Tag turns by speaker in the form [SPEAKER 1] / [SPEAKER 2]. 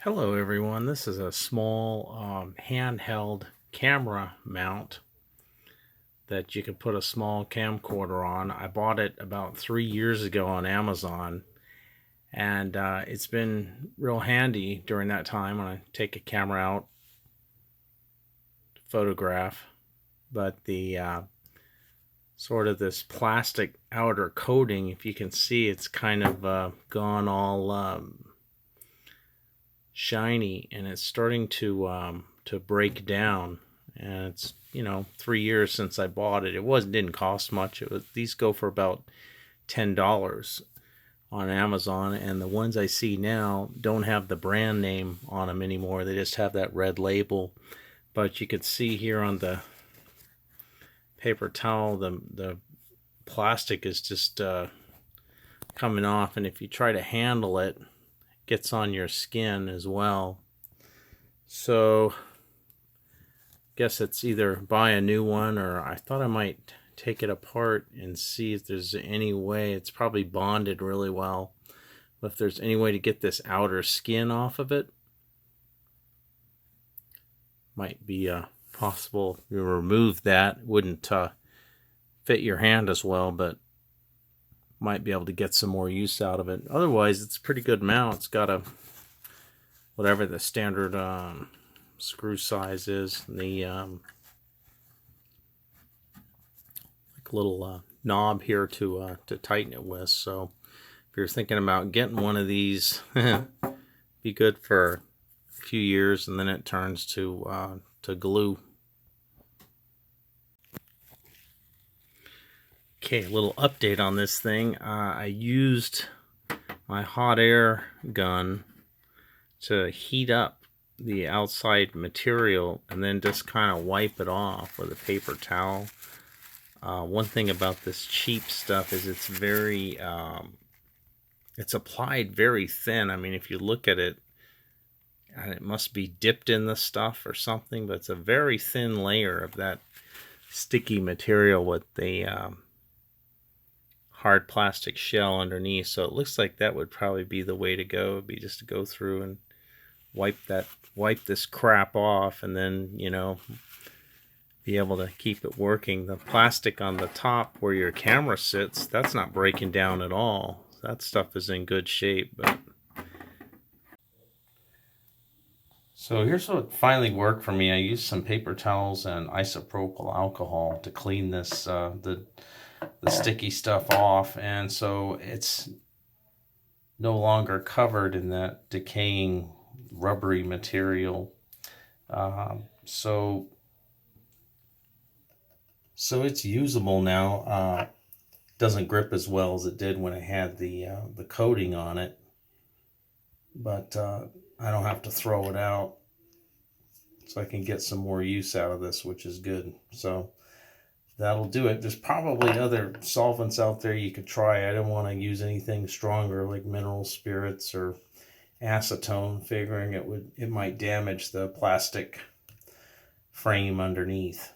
[SPEAKER 1] Hello everyone, this is a small handheld camera mount that you can put a small camcorder on. I bought it about 3 years ago on Amazon, and it's been real handy during that time when I take a camera out to photograph. But the sort of this plastic outer coating, if you can see, it's kind of gone all shiny, and it's starting to break down. And it's 3 years since I bought it. Didn't cost much. These go for about $10 on Amazon, and the ones I see now don't have the brand name on them anymore. They just have that red label. But you could see here on the paper towel, the plastic is just coming off, and if you try to handle it, gets on your skin as well. So guess it's either buy a new one, or I thought I might take it apart and see if there's any way. It's probably bonded really well, but if there's any way to get this outer skin off of it, might be possible. You remove that, wouldn't fit your hand as well, but might be able to get some more use out of it. Otherwise, it's a pretty good mount. It's got a whatever the standard screw size is. The like little knob here to tighten it with. So if you're thinking about getting one of these, be good for a few years, and then it turns to glue. Okay, a little update on this thing. I used my hot air gun to heat up the outside material and then just kind of wipe it off with a paper towel. One thing about this cheap stuff is it's very, it's applied very thin. I mean, if you look at it, and it must be dipped in the stuff or something, but it's a very thin layer of that sticky material with the hard plastic shell underneath. So it looks like that would probably be the way to go. It'd be just to go through and wipe this crap off, and then be able to keep it working. The plastic on the top where your camera sits, that's not breaking down at all. That stuff is in good shape. But so here's what finally worked for me. I used some paper towels and isopropyl alcohol to clean this the sticky stuff off, and so it's no longer covered in that decaying rubbery material. So it's usable now. Doesn't grip as well as it did when it had the coating on it, but I don't have to throw it out, so I can get some more use out of this, which is good. So that'll do it. There's probably other solvents out there you could try. I don't want to use anything stronger like mineral spirits or acetone, figuring it might damage the plastic frame underneath.